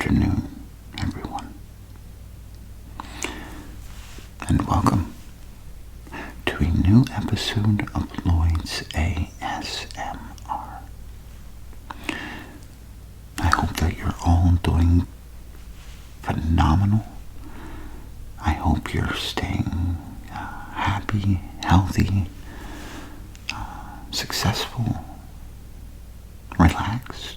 afternoon, everyone, and welcome to a new episode of Lloyd's ASMR. I hope that you're all doing phenomenal. I hope you're staying happy, healthy, successful, relaxed.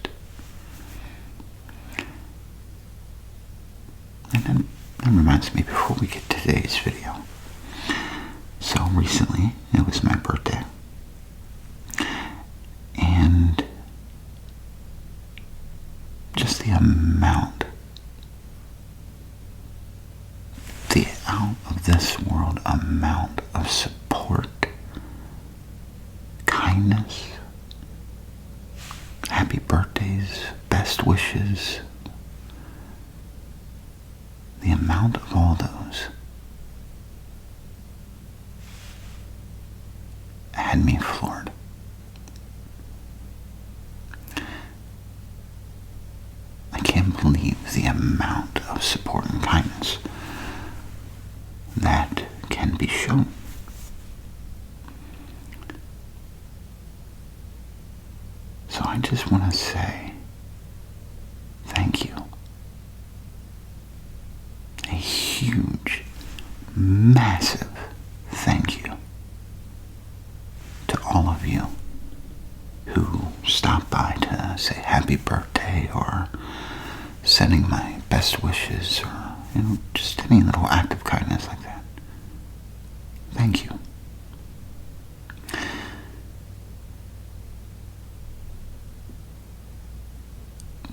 And then that reminds me, before we get to today's video, so recently it was my birthday, and just the amount, the out of this world amount of support, kindness, happy birthdays, best wishes, the amount of all those had me floored. I can't believe the amount of support and kindness that can be shown. So I just want to say thank you. A huge, massive thank you to all of you who stopped by to say happy birthday, or sending my best wishes, or just any little act of kindness like that. Thank you.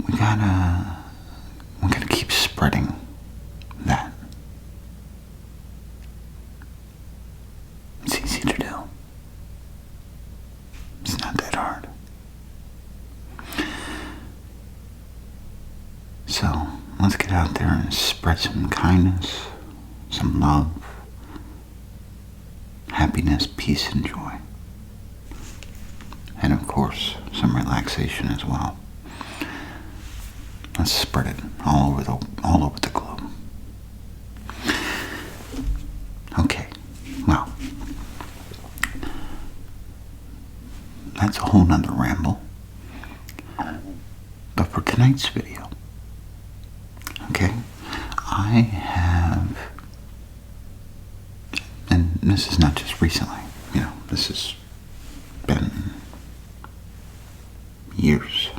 We gotta keep spreading that. It's easy to do. It's not that hard. So let's get out there and spread some kindness, some love, happiness, peace, and joy. And of course, some relaxation as well. Let's spread it all over the globe. Okay, well, that's a whole nother ramble. But for tonight's video, okay, I have, and this is not just recently, this has been years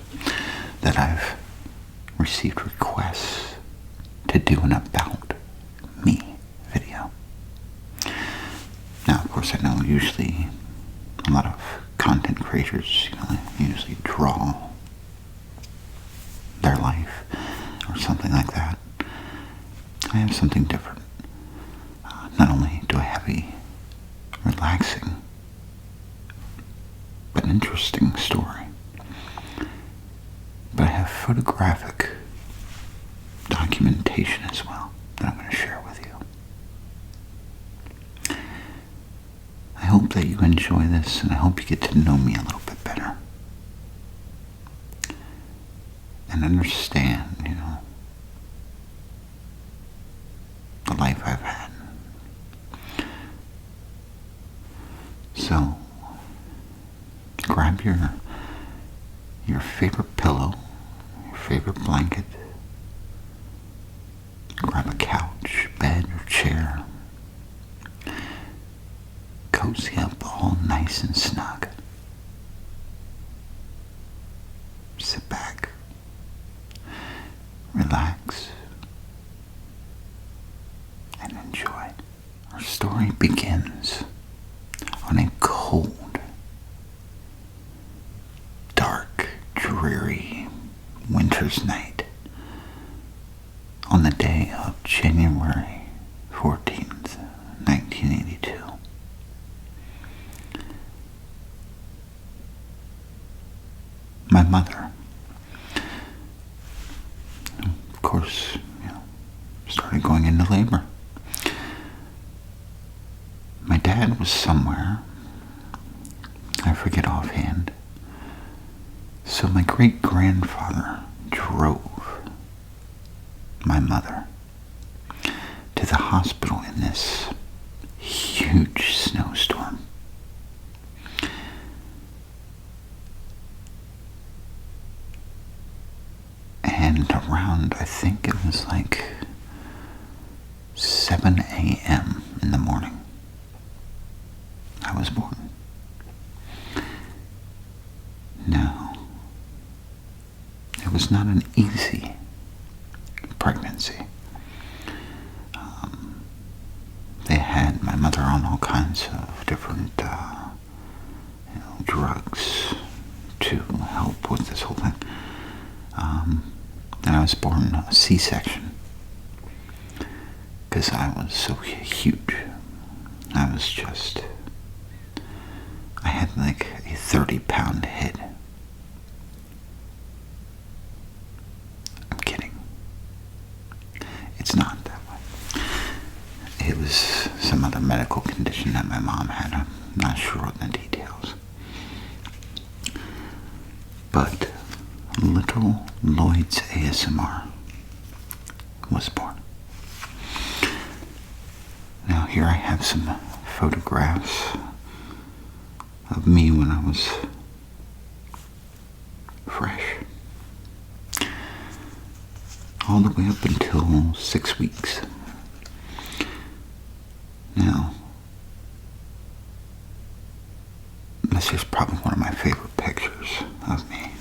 that I've received requests to do an About Me video. Now, of course, I know usually a lot of content creators, usually draw their life or something like that. I have something different. Not only do I have a relaxing but interesting story, but I have photographic documentation as well that I'm going to share with you. I hope that you enjoy this, and I hope you get to know me a little bit better and understand, the life I've had. So, grab your favorite pillow, your favorite blanket, grab a couch, bed, or chair, cozy up all nice and snug. Sit back, relax, and enjoy. Our story begins on a cold, dark, dreary winter's night on the day of January 14th, 1982. My mother, of course, started going into labor. My dad was somewhere, I forget offhand, so my great-grandfather drove my mother to the hospital in this huge snowstorm. And around, I think it was like 7 a.m. in the morning, I was born. Now, it was not an easy pregnancy. They had my mother on all kinds of different drugs to help with this whole thing. And I was born a C-section because I was so huge. I had like a 30-pound head. I'm kidding. It's not that way. It was some other medical condition that my mom had. I'm not sure on the details. But little Lloyd's ASMR was born. Now here I have some photographs of me when I was fresh. All the way up until 6 weeks. Now, this is probably one of my favorite pictures of me.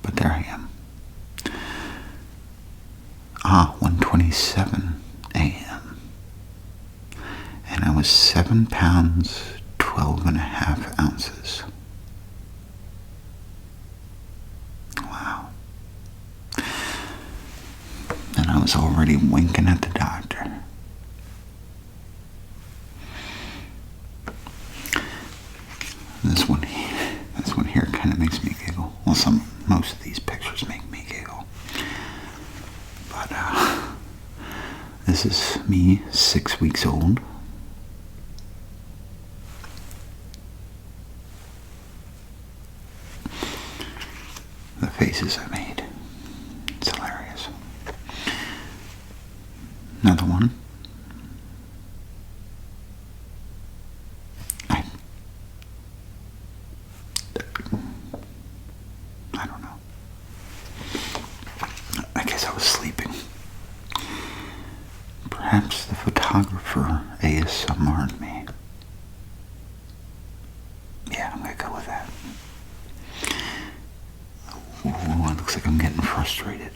But there I am. 1:27 a.m. And I was 7 pounds, 12.5 ounces. Wow. And I was already winking at the doctor. This one here kind of makes me giggle. Well, most of these pictures make me giggle. But this is me, 6 weeks old. The faces I made. It's hilarious. Another one. I don't know. I guess I was sleeping. Perhaps the photographer ASMR'd me. Yeah, I'm gonna go with that. Ooh, it looks like I'm getting frustrated.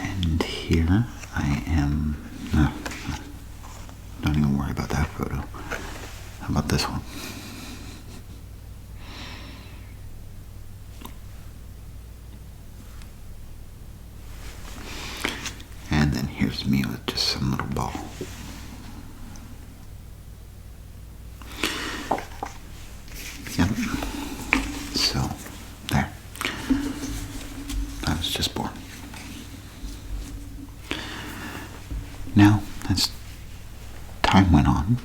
And here I am. Don't even worry about that photo. How about this one? And then here's me with just some little ball. Yep. So, there. I was just born. Now, as time went on,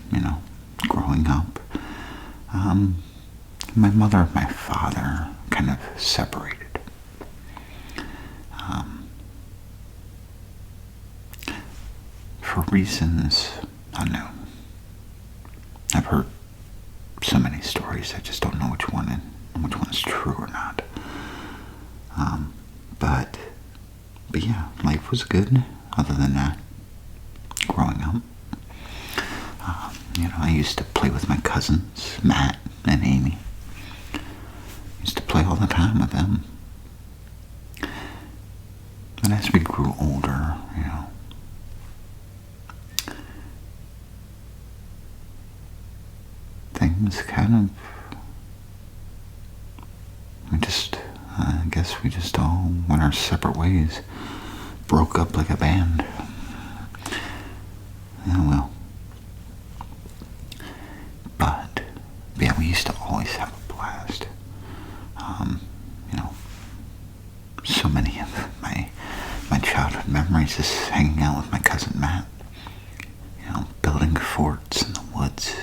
growing up, my mother and my father kind of separated. For reasons unknown. I've heard so many stories, I just don't know which one is true or not. But yeah, life was good other than that. Growing up, I used to play with my cousins, Matt and Amy. Used to play all the time with them. And as we grew older, things kind of, I guess we just all went our separate ways. Broke up like a band. Yeah, well. But, yeah, we used to always have a blast. So many of my childhood memories is hanging out with my cousin Matt. building forts in the woods,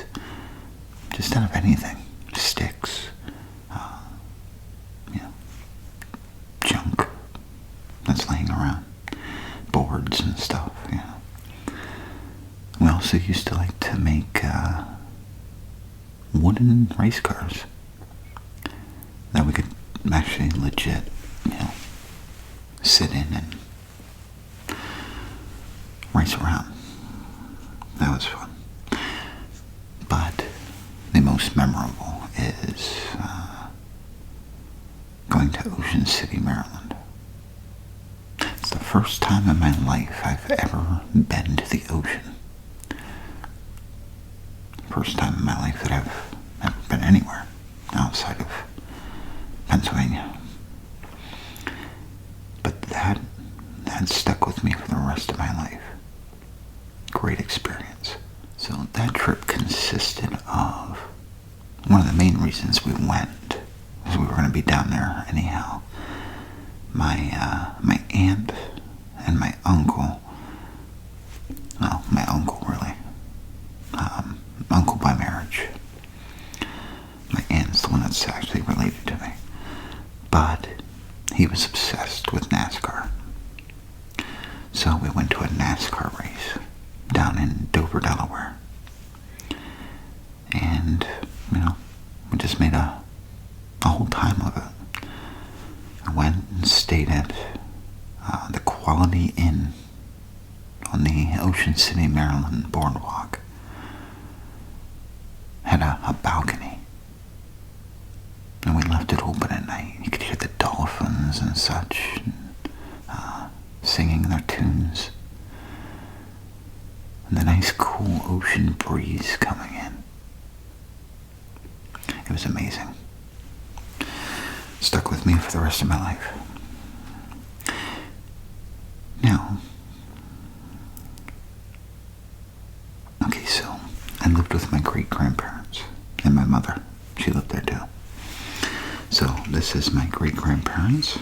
just out of anything. Sticks, junk that's laying around, boards and stuff. We also used to like to make wooden race cars that we could actually legit, sit in and race around. That was fun. But the most memorable is going to Ocean City, Maryland. It's the first time in my life I've ever been to the ocean. First time in my life that I've never been anywhere outside of Pennsylvania. But that stuck with me for the rest of my life. Great experience. So that trip consisted of, one of the main reasons we went was we were going to be down there anyhow. My aunt and my uncle, well, my uncle really, uncle by marriage. My aunt's the one that's actually related to me. But he was obsessed with NASCAR. So we went to a NASCAR race down in Dover, Delaware. And, we just made a whole time of it. I went and stayed at the Quality Inn on the Ocean City, Maryland boardwalk. Had a balcony. And we left it open at night. You could hear the dolphins and such, singing their tunes. And the nice cool ocean breeze coming in. It was amazing. Stuck with me for the rest of my life. Now, okay, so I lived with my great-grandparents and my mother. She lived there too. So this is my great-grandparents.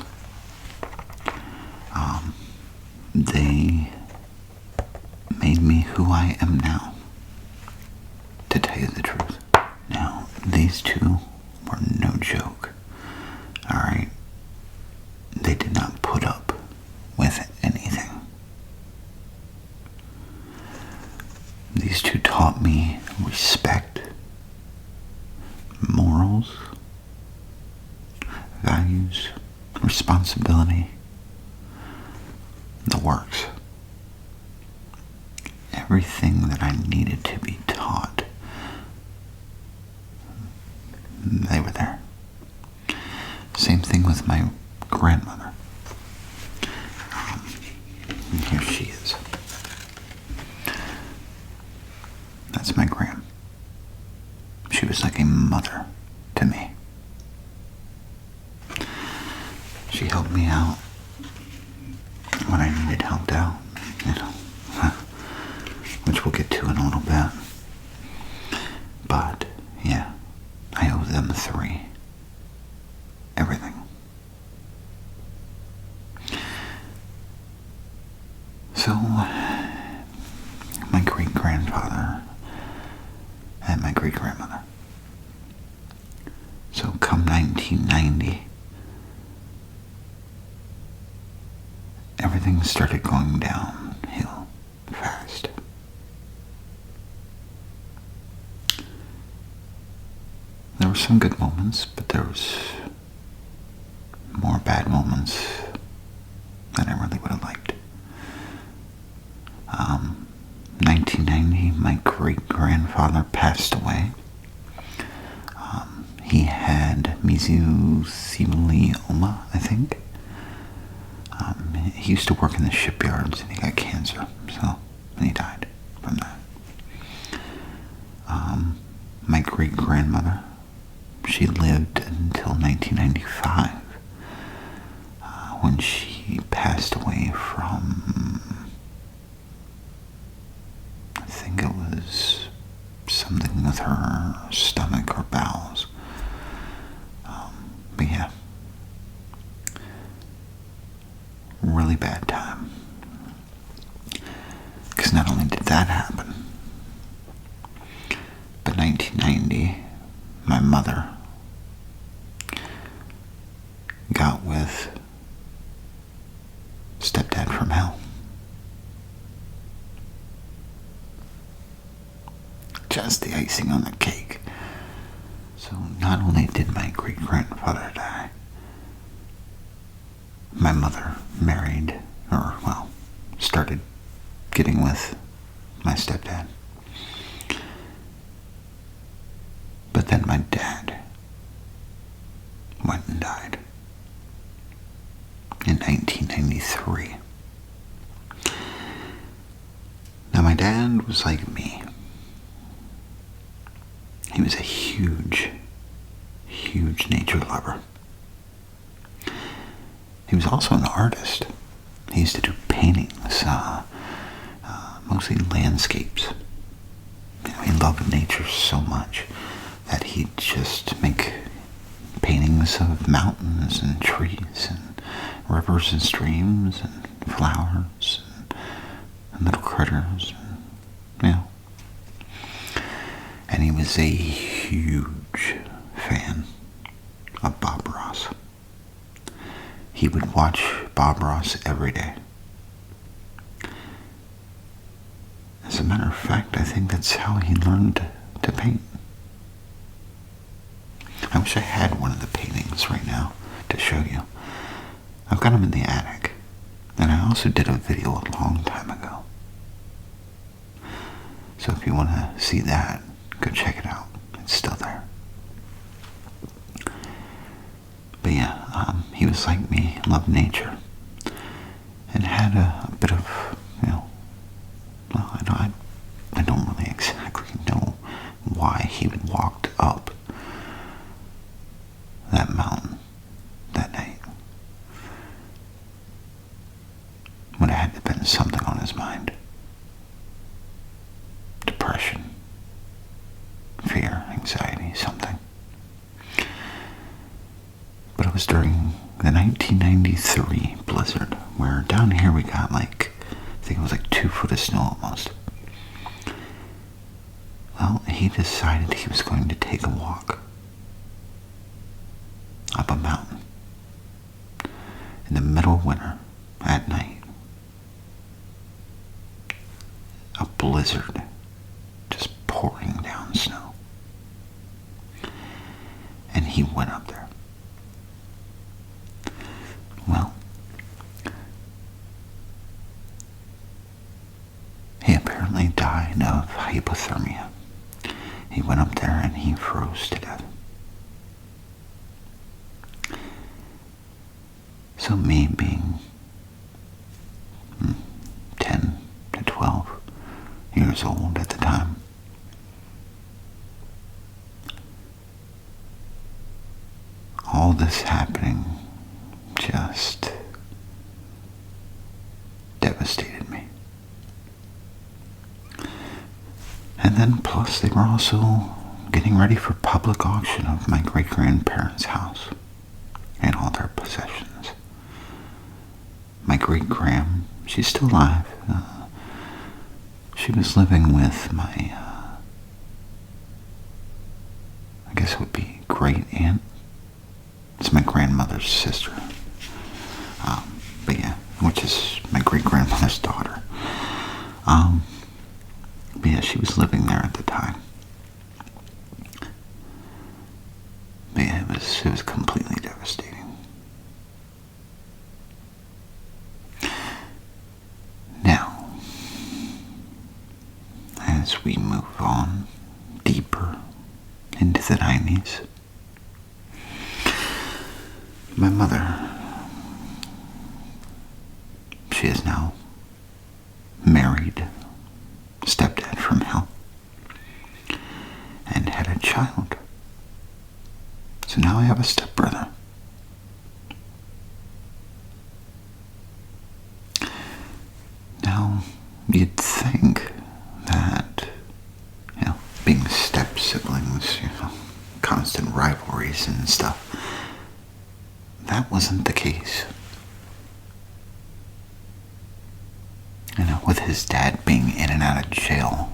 They made me who I am now, to tell you the truth. Now, these two were no joke. Alright? They did not put up with anything. These two taught me respect, morals, values, responsibility, the works. Everything that I needed to be taught, they were there. Same thing with my grandmother. And here she is. That's my gran. She was like a mother to me. She helped me out when I needed helped out, which we'll get to in a little bit. But, yeah, I owe them 3. Everything. So, my great-grandfather and my great-grandmother. So, come 1990, everything started going downhill fast. There were some good moments, but there was more bad moments than I really would have liked. 1990, my great-grandfather passed away. He had mesothelioma, I think. He used to work in the shipyards and he got cancer, and he died from that. My great-grandmother, she lived until 1995, when she passed away from, I think it was something with her stomach or bowels. But yeah, really bad time. Because not only did that happen, from hell. Just the icing on the cake. So not only did my great-grandfather die, my mother married, started getting with my stepdad. But then my dad went and died in 1993. Now my dad was like me. He was a huge, huge nature lover. He was also an artist. He used to do paintings, mostly landscapes. He loved nature so much that he'd just make paintings of mountains and trees and rivers and streams and flowers and little critters. And he was a huge fan of Bob Ross. He would watch Bob Ross every day. As a matter of fact, I think that's how he learned to paint. I wish I had one of the paintings right now to show you. I've got them in the attic. And I also did a video a long time ago. So if you want to see that, go check it out. It's still there. But yeah, he was like me, loved nature, and had a bit of, I don't really exactly know why he would walked up that mountain that night. Would have had to have been something on his mind. Depression, fear, anxiety, something. But it was during the 1993 blizzard, where down here we got I think it was 2 foot of snow almost. Well, he decided he was going to take a walk up a mountain in the middle of winter at night. A blizzard, just pouring down snow. And he went up there. Well, he apparently died of hypothermia. He went up there and he froze to death. So me being 10 to 12 years old at the time, all this happening just devastated me. And then plus they were also getting ready for public auction of my great-grandparents' house and all their possessions. My great-gram, she's still alive. She was living with my, I guess it would be great-aunt. It's my grandmother's sister. But yeah, which is my great-grandmother's daughter. But yeah, she was living there at the time. But yeah, it was completely devastating. Now, as we move on deeper into the 90s, my mother, she is now married, stepdad from hell, and had a child. So now I have a stepbrother. Now, you'd think that, being step-siblings, constant rivalries and stuff, that wasn't the case. With his dad being in and out of jail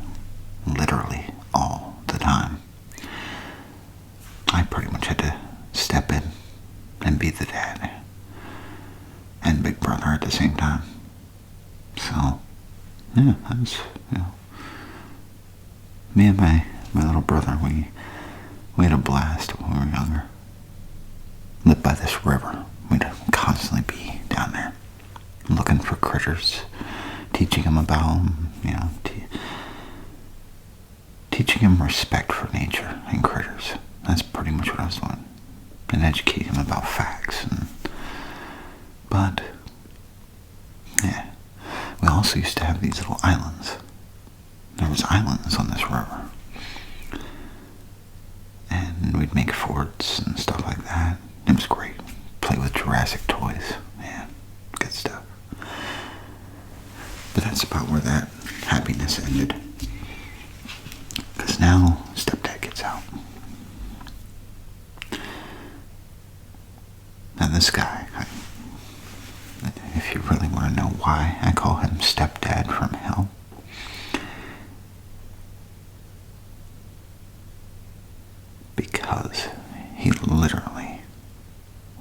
literally all the time, I pretty much had to step in and be the dad and big brother at the same time. yeah, that was, me and my little brother, we had a blast when we were younger. Lived by this river. We'd constantly be down there looking for critters, teaching him about them, teaching him respect for nature and critters. That's pretty much what I was doing. And educating him about facts. But, yeah, we also used to have these little islands. There was islands on this river. And we'd make forts and stuff like that. It was great. Play with Jurassic toys. Yeah, good stuff. But that's about where that happiness ended. Because now, stepdad gets out. Now this guy, if you really want to know why I call him stepdad from hell, because he literally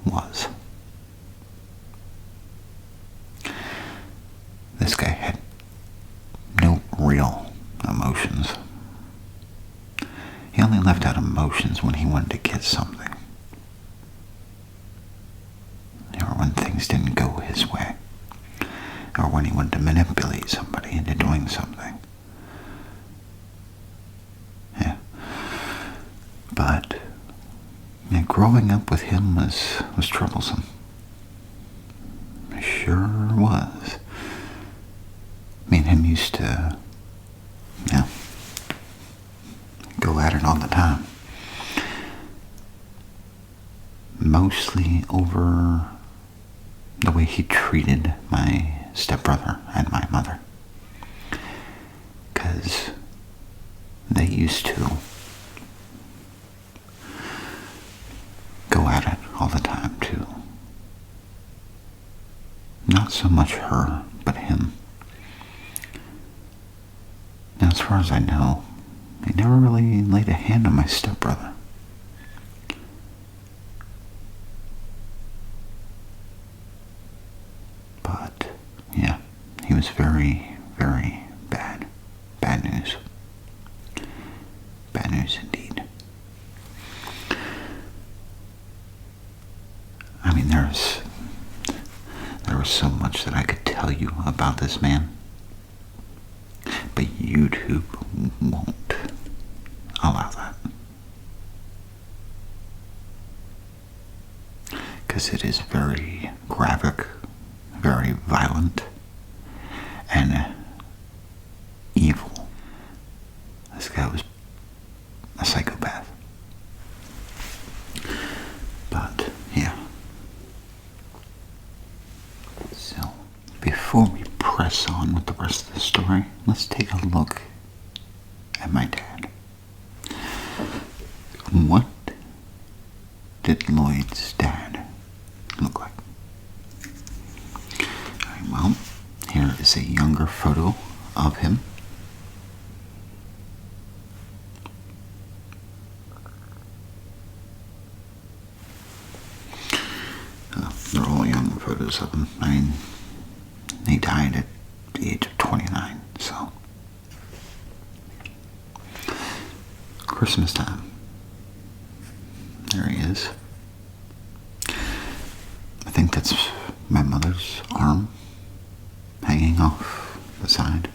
was. This guy had no real emotions. He only left out emotions when he wanted to get something. Or when things didn't go his way. Or when he wanted to manipulate somebody into doing something. Yeah. But growing up with him was troublesome. It sure was. Me and him used to, go at it all the time. Mostly over the way he treated my stepbrother and my mother. 'Cause they used to go at it all the time too. Not so much her, but him. Now, as far as I know, they never really laid a hand on my stepbrother. But, yeah, he was very, very bad. Bad news. Bad news indeed. I mean, there was so much that I could tell you about this man. But YouTube won't allow that. Because it is very graphic, very violent, and evil. This guy was a psychopath. But, yeah. So, before we press on with the rest of the story, let's take a look at my dad. What did Lloyd's dad look like? Alright, well, here is a younger photo of him. They're all young photos of him. I mean, he died at the age of 29, so. Christmas time. There he is. I think that's my mother's arm hanging off the side.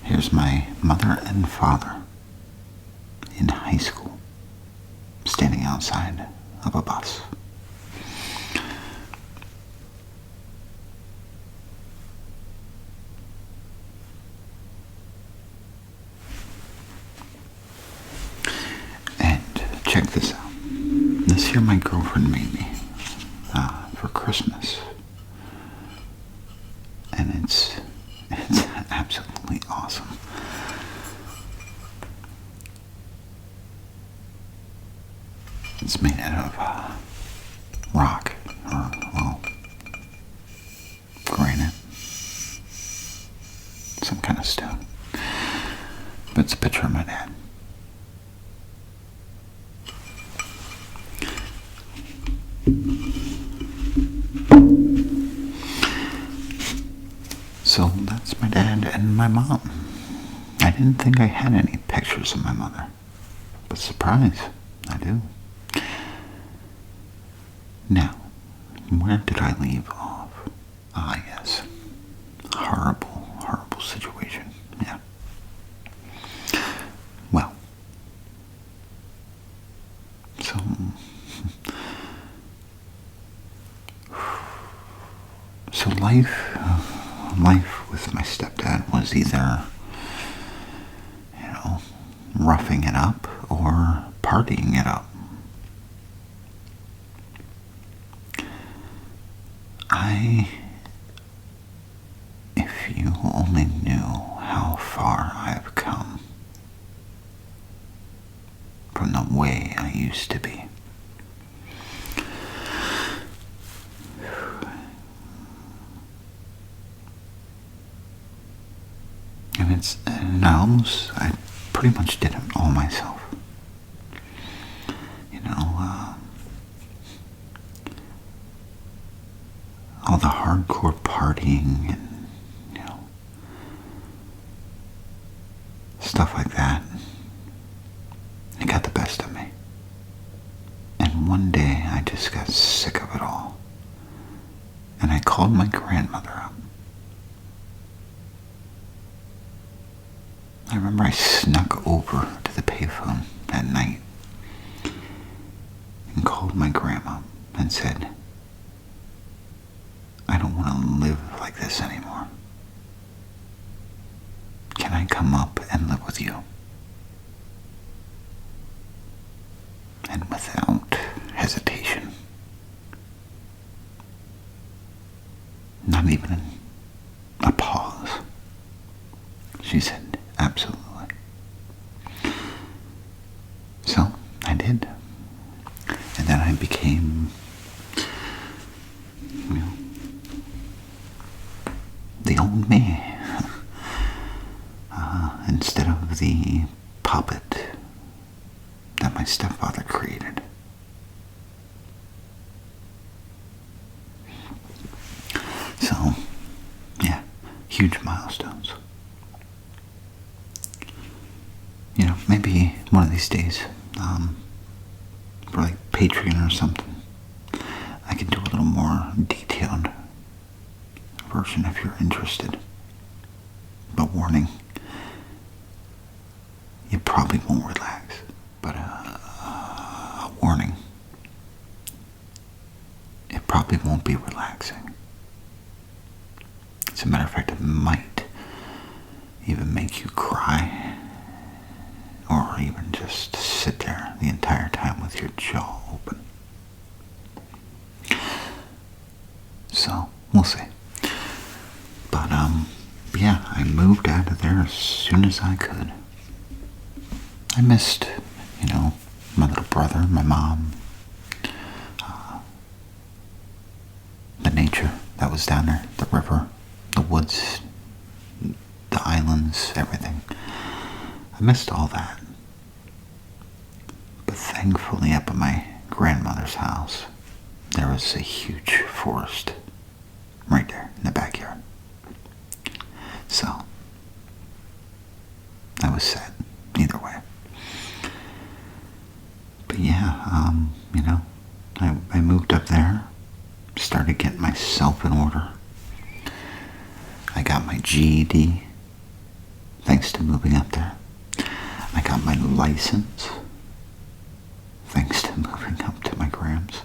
Here's my mother and father in high school, standing outside of a bus. Check this out. This here my girlfriend made me for Christmas. And it's absolutely awesome. It's made out of rock, or, well, granite. Some kind of stone. But it's a picture of my dad. And my mom. I didn't think I had any pictures of my mother. But surprise, I do. Now, where did I leave off? Ah, yes. Horrible, horrible situation. Yeah. Well, so life with my stepdad was either, roughing it up or partying it up. If you only knew how far I've come from the way I used to be. And I pretty much did it all myself. All the hardcore partying and, stuff like that. It got the best of me. And one day I just got sick of it all. And I called my grandmother up. I remember I snuck over to the payphone at night and called my grandma and said, I don't want to live like this anymore. Can I come up and live with you? And without hesitation, not even a pause, she said, absolutely. So I did. And then I became, the old me. Instead of the puppet that my stepfather created. So, yeah, huge milestones. Maybe one of these days, for like Patreon or something, I can do a little more detailed version if you're interested. But warning, you probably won't relax. But a warning, it probably won't be relaxing. As a matter of fact, it might even make you cry, or even just sit there the entire time with your jaw open. So, we'll see. But, yeah, I moved out of there as soon as I could. I missed, my little brother, my mom, the nature that was down there, the river, the woods, the islands, everything. I missed all that. But thankfully up at my grandmother's house, there was a huge forest right there in the backyard. So, I was set either way. But yeah, I moved up there, started getting myself in order. I got my GED, thanks to moving up there. I got my license, thanks to moving up to my grams.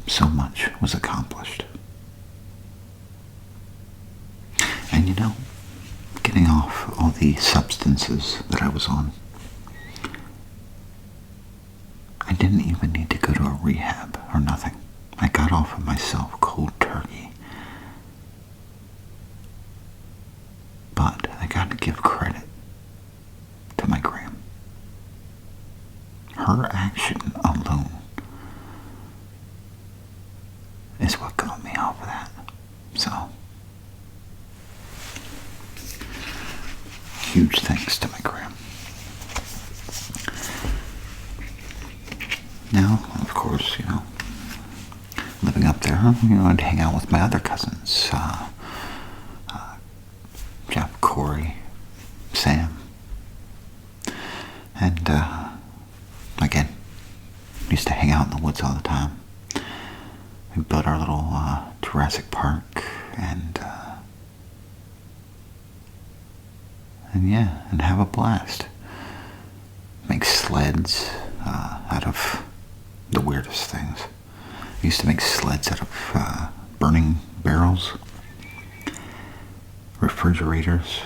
So much was accomplished. And getting off all the substances that I was on, I didn't even need to go to a rehab or nothing. I got off of myself cold turkey. But I got to give credit to my gram. Her action alone is what got me off of that. So, huge thanks to my gram. Now, of course, living up there, I'd hang out with my other cousins. Corey, Sam. And, again, we used to hang out in the woods all the time. We built our little Jurassic Park, and yeah, and have a blast. Make sleds out of the weirdest things. We used to make sleds out of burning barrels, refrigerators.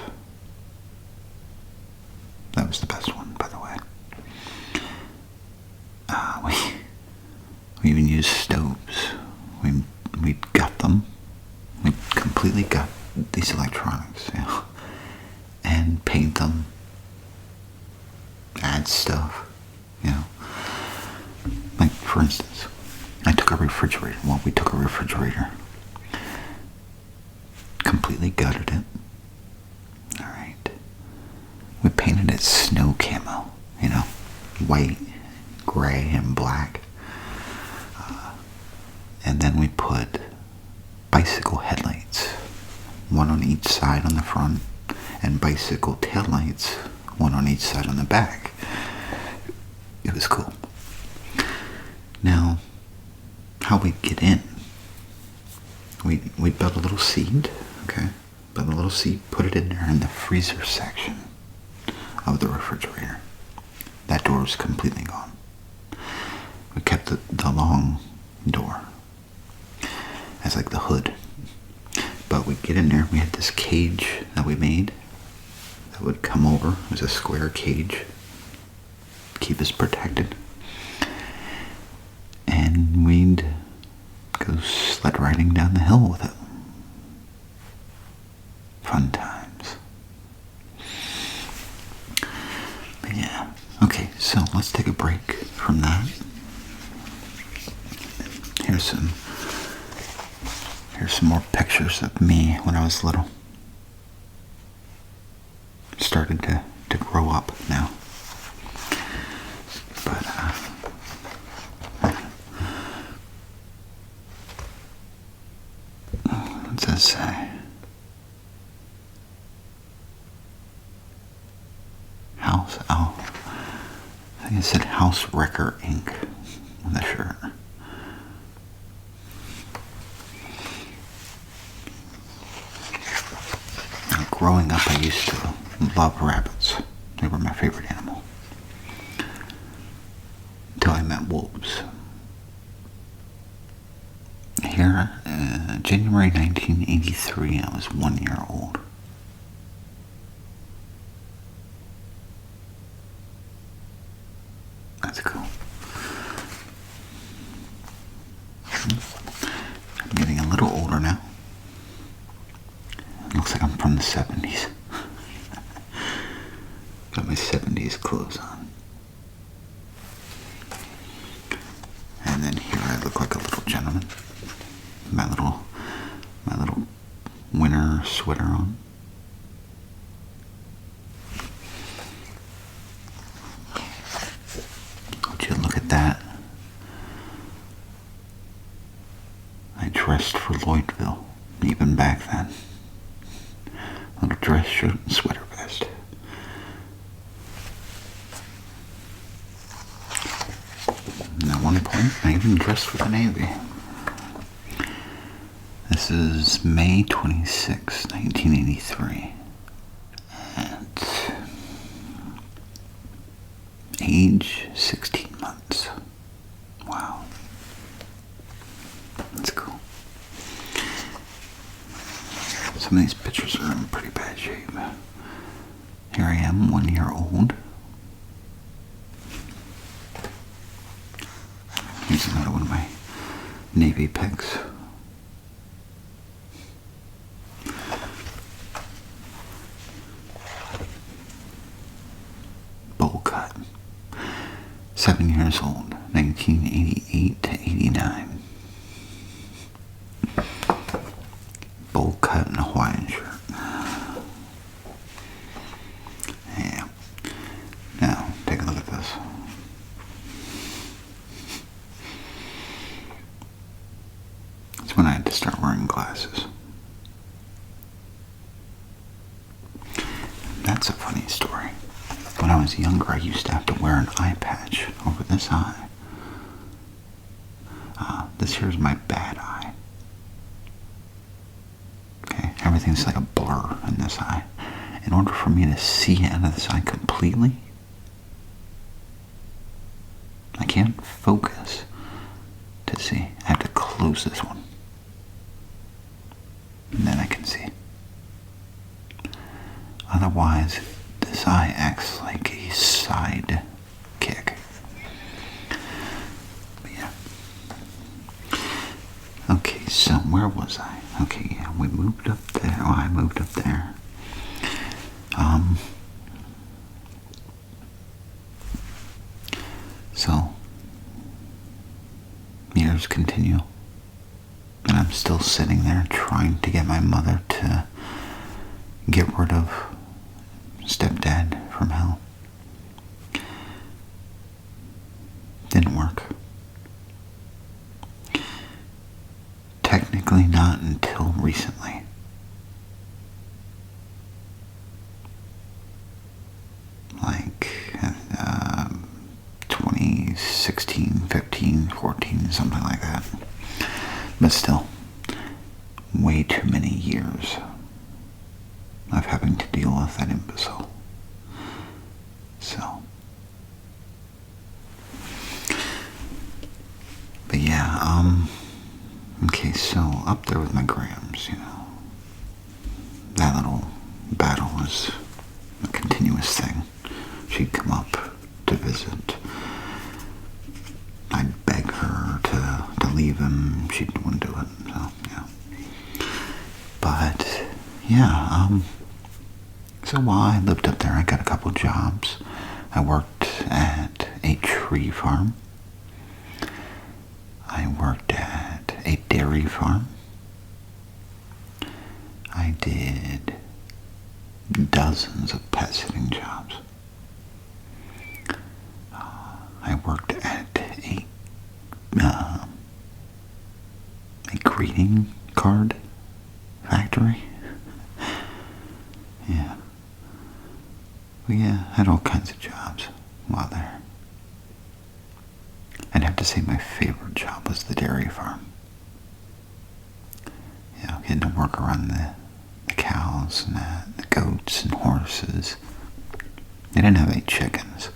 That was the best one, by the way. We even used stoves. We gut them. We completely gut these electronics, you know, and paint them, add stuff, you know. Like, for instance, we took a refrigerator, completely gutted it. Alright. We painted it snow camo, you know, white, gray, and black. And then we put bicycle headlights, one on each side on the front, and bicycle taillights, one on each side on the back. It was cool. Now, how we get in? We built a little seat, okay? Built a little seat, put it in there in the freezer section of the refrigerator. That door was completely gone. We kept the long door as like the hood. But we get in there, we had this cage that we made that would come over. It was a square cage to keep us protected. And we'd go sled riding down the hill with it. Fun times. But yeah. Okay, so let's take a break from that. Here's some more pictures of me when I was little. Started to grow up now. But what does that say? House, oh, I think it said House Wrecker Inc. on the shirt. Growing up, I used to love rabbits. They were my favorite animal. Until I met wolves. Here, January 1983, I was 1 year old. That's cool. I'm getting a little older now. Looks like I'm from the 70s. Got my 70s clothes on. And then here I look like a little gentleman. My little winter sweater on. Would you look at that? I dressed for Lloydville, even back then. Little dress shirt and sweater vest. And at one point, I even dressed for the Navy. This is May 26, 1983. At age 16 months. Wow. That's cool. Some of these pictures are in pretty bad shape. Here I am, 1 year old. Here's another one of my Navy pics. Bowl cut. 7 years old, 1988 to 89. Bowl cut and a Hawaiian shirt. Yeah. Now, take a look at this. That's when I had to start wearing glasses. that's a funny story. When I was younger, I used to have to wear an eye patch over this eye. This here's my bad eye. Okay, everything's like a blur in this eye. In order for me to see out of this eye completely, I can't focus to see. I have to close this one. And then I can see. Otherwise, this eye acts like a side kick. But yeah. Okay, so where was I? Okay, yeah, we moved up there. Oh, I moved up there. So, years continue, and I'm still sitting there trying to get my mother to get rid of stepdad from hell. Didn't work. Technically not until recently. Like 2016, 15, 14, something like that. But still, way too many years of having to deal with that imbecile. So, but yeah, okay, so up there with my grams, that little battle was a continuous thing. She'd come up to visit. I'd beg her to leave him. She wouldn't do it, so, yeah. But, yeah, so while I lived up there, I got a couple jobs. I worked at a tree farm. I worked at a dairy farm. I did dozens of pet sitting jobs. I worked at a greeting card factory. Yeah. Well, yeah, I had all kinds of jobs while there. I'd have to say my favorite job was the dairy farm. Yeah, getting to work around the cows and the goats and horses. They didn't have any chickens,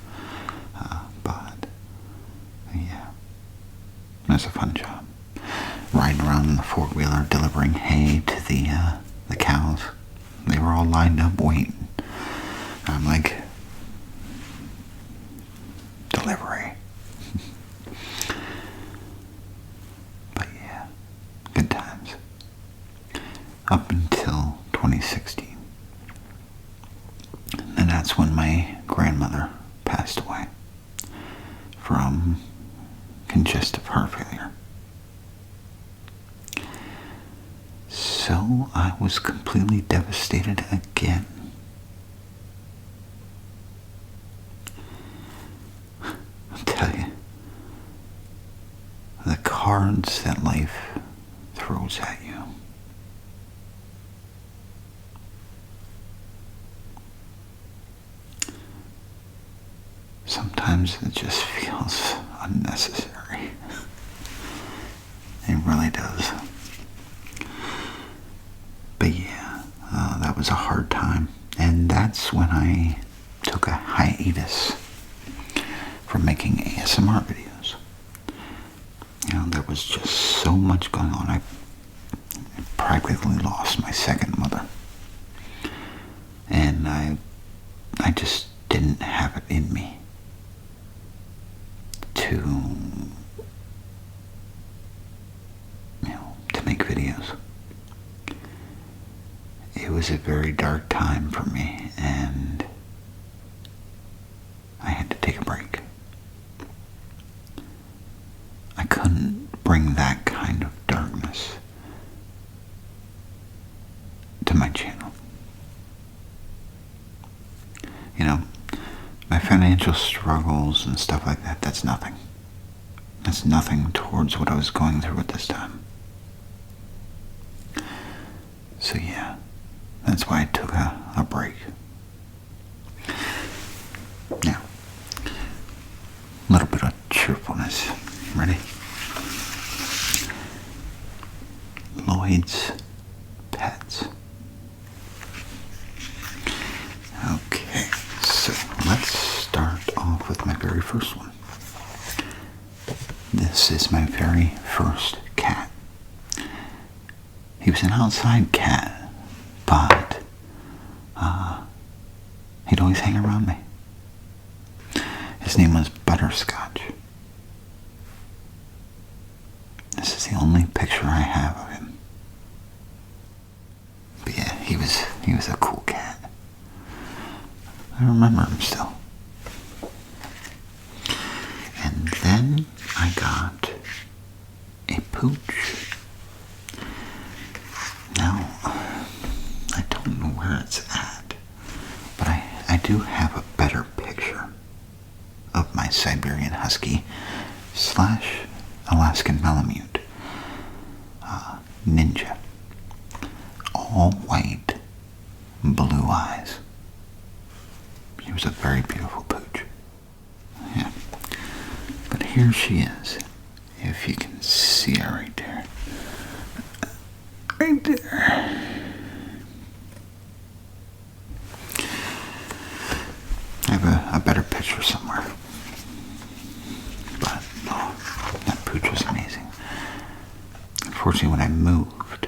but yeah, it was a fun job. Riding around in the four-wheeler, delivering hay to the cows. They were all lined up waiting. I'm like, delivery. But yeah, good times. Up until 2016. And that's when my grandmother passed away from congestive heart failure. So I was completely devastated again. I'll tell you, the cards that life throws at you. Sometimes it just feels unnecessary. It really does. But yeah, that was a hard time. And that's when I took a hiatus from making ASMR videos. There was just so much going on. I practically lost my second mother. And I just didn't have it in me to make videos. It was a very dark time for me, and I had to take a break. I couldn't bring that kind of darkness to my channel. My financial struggles and stuff like that, that's nothing. That's nothing towards what I was going through at this time. So yeah, that's why I took a break. Ready? Lloyd's Pets. Okay, so let's start off with my very first one. This is my very first cat. He was an outside cat, but he'd always hang around me. His name was Butterscotch. This is the only picture I have of him. But yeah, he was a cool cat. I remember him still. And then I got a pooch. Now, I don't know where it's at, but I do have a better picture of my Siberian Husky / Alaskan Malamute, Ninja. All white, blue eyes. He was a very beautiful pooch. Yeah. But here she is. If you can see her right there. Right there. I have a better picture somewhere. But, oh, that pooch was amazing. Unfortunately, when I moved,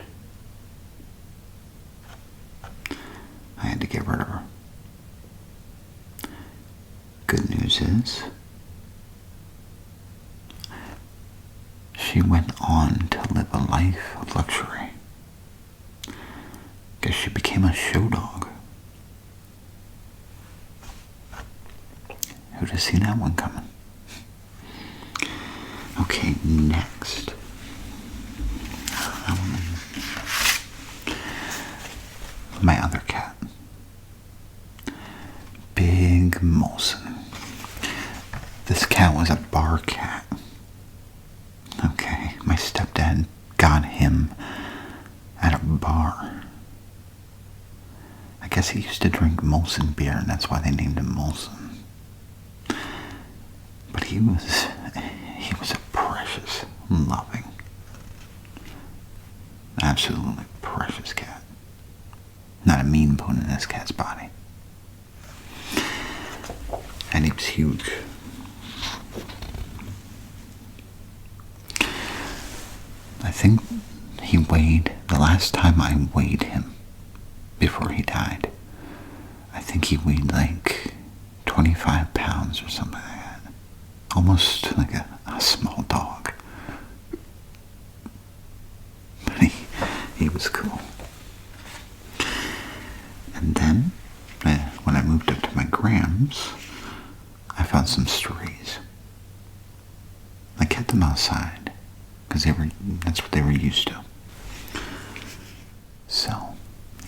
I had to get rid of her. Good news is, she went on to live a life of luxury. Because she became a show dog. Who'd have seen that one coming? Okay, next. My other cat. Big Molson. This cat was a bar cat. Okay, my stepdad got him at a bar. I guess he used to drink Molson beer, and that's why they named him Molson. But he was a precious, loving, absolutely precious cat. Not a mean bone in this cat's body. And he was huge. I think he weighed, the last time I weighed him before he died, I think he weighed like 25 pounds or something like that. Almost like a small dog. But he was cool. And then, when I moved up to my Grams, I found some strays. I kept them outside, because that's what they were used to. So,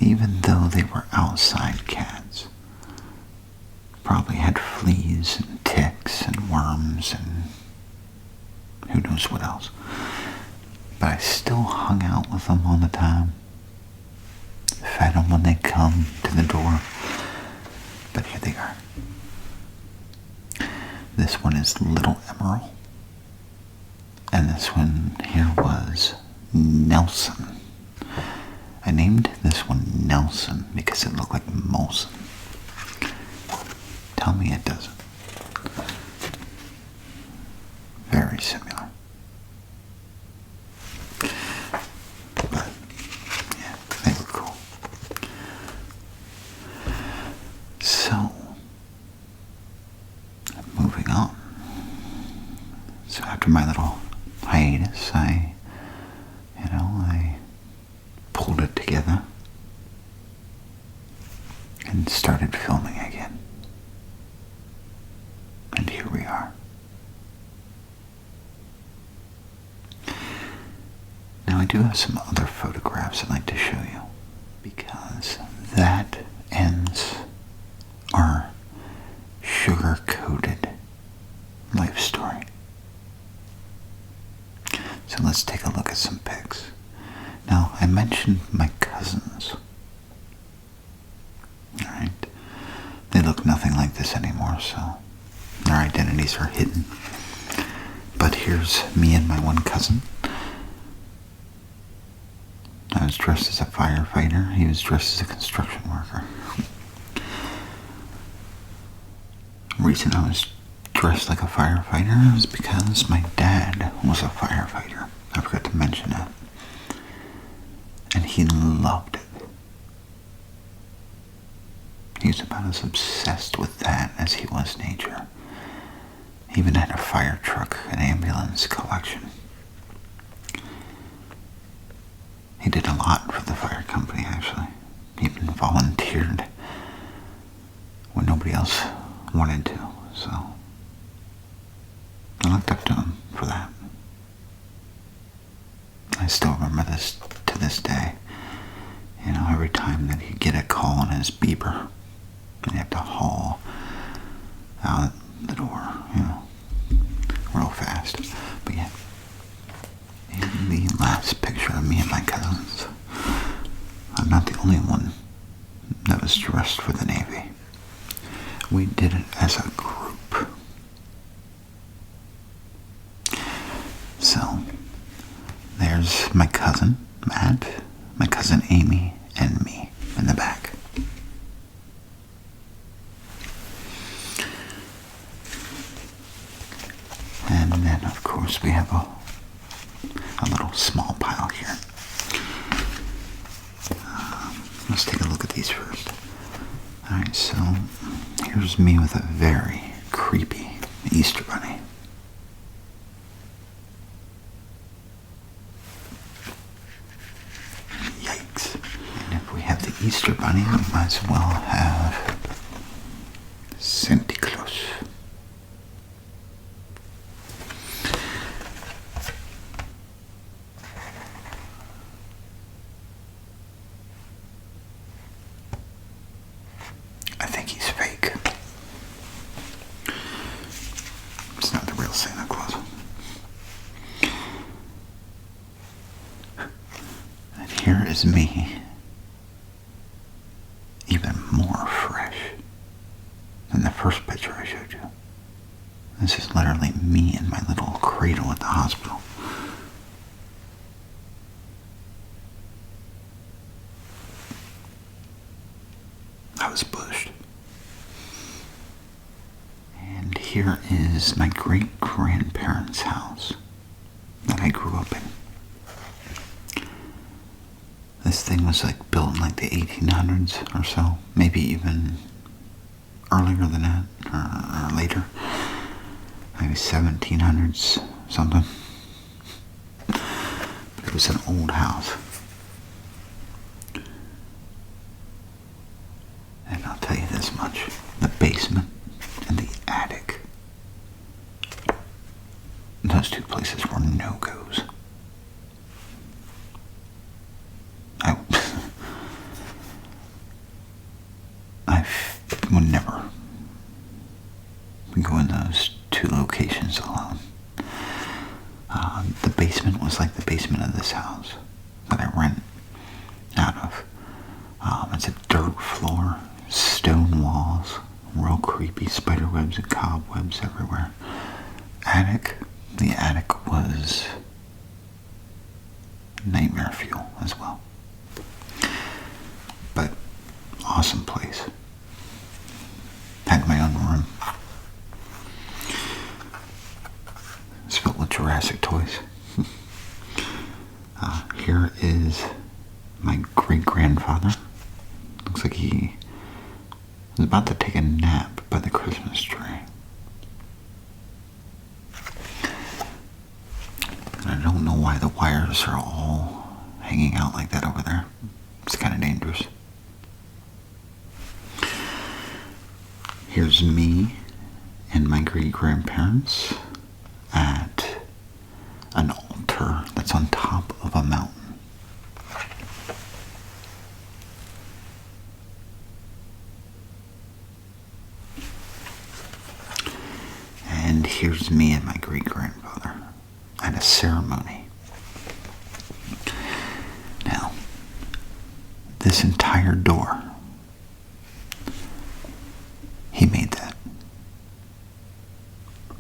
even though they were outside cats, probably had fleas and ticks and worms and who knows what else, but I still hung out with them all the time. Fed them when they come to the door. But here they are. This one is Little Emerald. And this one here was Nelson. I named this one Nelson because it looked like Molson. Tell me it doesn't. Very similar. But, yeah, they were cool. So, moving on. So after my little hiatus, I pulled it together and started filming again. And here we are. Now I do have some other photographs I'd like to show you, because that ends our sugar-coated life story. So let's take a look at some pics. Now, I mentioned my cousins. Alright? They look nothing like this anymore, so their identities are hidden. But here's me and my one cousin. I was dressed as a firefighter. He was dressed as a construction worker. The reason I was dressed like a firefighter was because my dad was a firefighter. I forgot to mention that. And he loved it. He was about as obsessed with that as he was nature. He even had a fire truck, an ambulance collection. He did a lot for the fire company, actually. He even volunteered when nobody else wanted to, so I looked up to him for that. I still remember this to this day. You know, every time that he'd get a call on his beeper, and he'd have to haul out the door, you know, real fast. But yeah, in the last picture of me and my cousins, I'm not the only one that was dressed for the Navy. We did it as a group. So, there's my cousin, Matt, my cousin Amy, and me in the back. And then, of course, we have a little small pile here. Let's take a look at these first. Alright, so here's me with a very creepy Easter bunny. Yikes. And if we have the Easter bunny, we might as well have Santa Claus. I think he's fake. It's not the real Santa Claus. And here is me, even more fresh than the first picture I showed you. This is literally me in my little cradle at the hospital. I was bushed. And here is my great-grandparents' house that I grew up in. This thing was like built in like the 1800s or so, maybe even earlier than that, or later. Maybe 1700s, something. But it was an old house. And I'll tell you this much, the basement and the attic, those two places were no-goes. I would never go in those two locations alone. The basement was like the basement of this house that I rent out of. It's a dirt floor, stone walls, real creepy spider webs and cobwebs everywhere. The attic was nightmare fuel as well. But awesome place. Had my own room. It's filled with Jurassic toys. Here is my great-grandfather. Looks like he was about to take a nap by the Christmas tree. And I don't know why the wires are all hanging out like that over there. It's kind of dangerous. Here's me and my great-grandparents at an altar that's on top of a mountain. And here's me and my great-grandfather at a ceremony. Now, this entire door, he made that.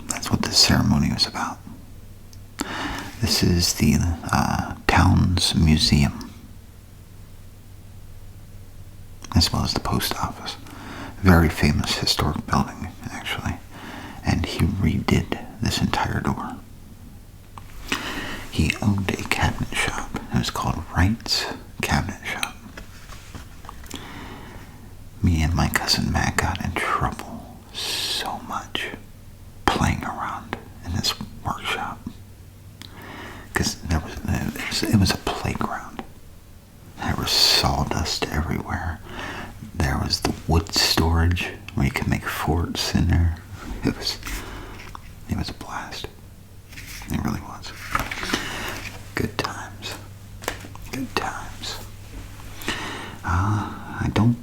That's what this ceremony was about. This is the town's museum, as well as the post office. Very famous historic building, actually. And he redid this entire door. He owned a cabinet shop. It was called Wright's Cabinet Shop. Me and my cousin Matt got in trouble so much playing around in this workshop. Because it was a playground. There was sawdust everywhere. There was the wood storage where you could make forts in there. It was a blast. It really was. Good times. Good times. I don't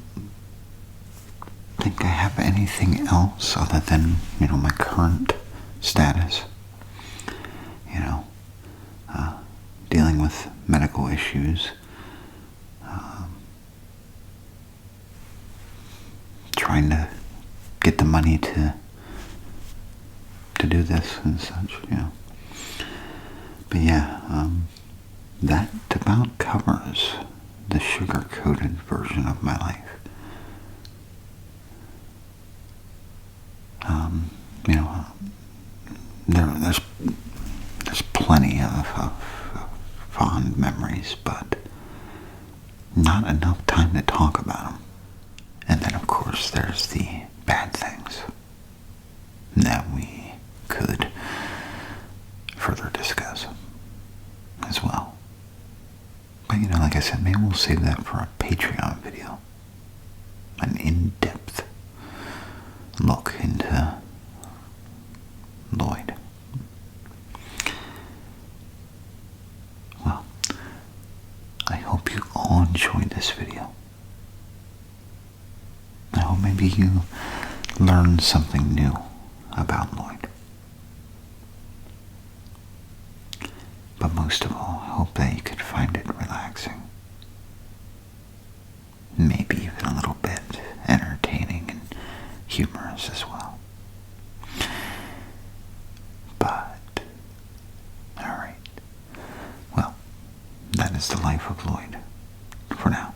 think I have anything else other than, my current status. Dealing with medical issues. Trying to get the money to do this and such, But yeah, that about covers the sugar-coated version of my life. There's plenty of fond memories, but not enough time to talk about them. And then, of course, there's the bad things that we could further discuss as well. But, like I said, maybe we'll save that for a Patreon video. An in-depth look into Lloyd. Well, I hope you all enjoyed this video. I hope maybe you learned something new about Lloyd. But most of all, I hope that you could find it relaxing. Maybe even a little bit entertaining and humorous as well. But, alright. Well, that is the life of Lloyd for now.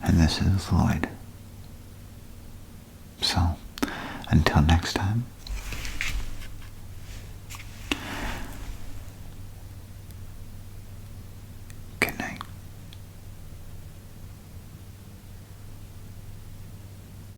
And this is Lloyd. So, until next time,